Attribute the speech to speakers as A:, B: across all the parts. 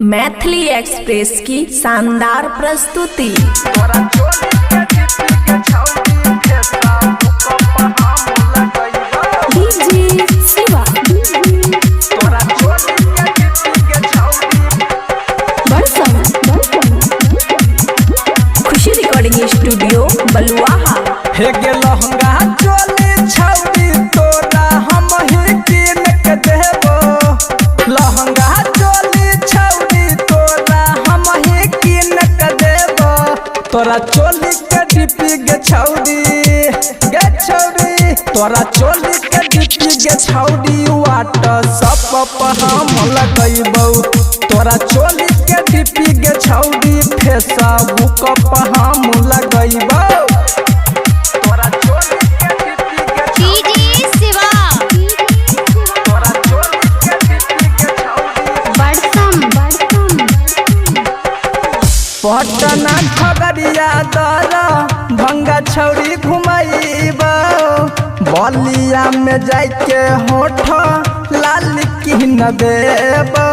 A: Maithili express की शानदार प्रस्तुति। डीजे शिवा खुशी रिकॉर्डिंग स्टूडियो बलुआहा।
B: हे गे लहंगा चोली छौरी तोरा हम ही कीन के देबो। लहंगा चोली छौरी तोरा हम ही कीन के देबो। तोरा चोली के डिपी गे छौरी तोरा चोली के डिपी गे छौरी व्हाट्सएप पर हम लगैबो। तोरा चोली के डिपी गे छौरी फेसबुक पर हम लगैबो। पटना खगड़िया दरा भंगा छौरी घुमाइबो। बलिया में जाके होठ लाल किन देबो।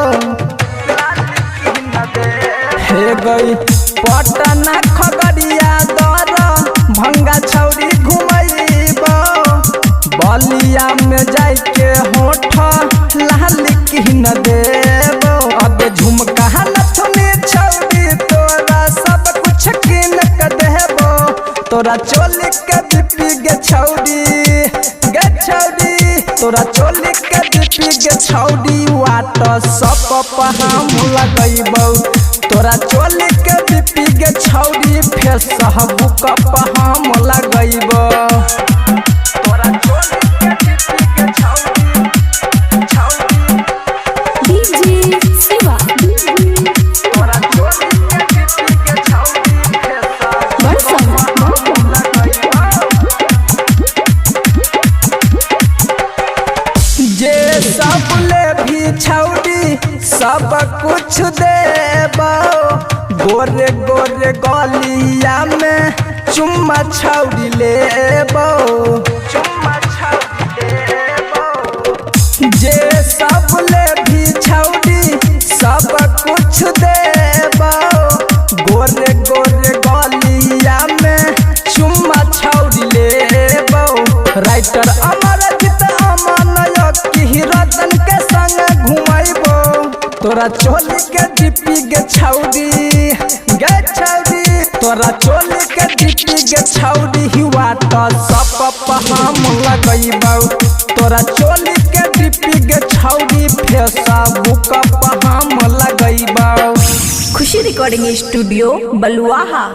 B: हे गई पटना खगड़िया दरा भंगा छौरी घुमाइबो। बलिया में जाके होठ लाल किन देबो। अब झुमका नथुनी छौरी तोरा सब कुछ किन के देबो। तोरा चोली के डिपी गे छौरी तोरा चोली के डिपी गे छौरी व्हाट्सएप पर हम लगैबो। तोरा चोली के डिपी गे छौरी फेसबुक पर हम लगैबो। तोरा चोली के डिपी गे छौरी
A: डीजे शिवा
B: तोरा चोली के डिपी गे छौरी फेसबुक पर हम लगैबो। जे सब ले भी छौरी सब कुछ देबो। गोरे गोरे गलिया में चुम्मा छौरी लेबो। जे सब ले भी छौरी सब कुछ देबो। गोरे गोरे गलिया में चुम्मा छौरी लेबो। राइटर अमरजीत की रतन के संग घुमाइबो। तोरा चोली के डिपी गे छौरी तोरा चोली के डिपी गे छौरी व्हाट्सएप पर हम लगैबो। तोरा चोली के डिपी गे छौरी फेसबुक पर हम लगैबो।
A: खुशी रिकॉर्डिंग स्टूडियो बलुआहा।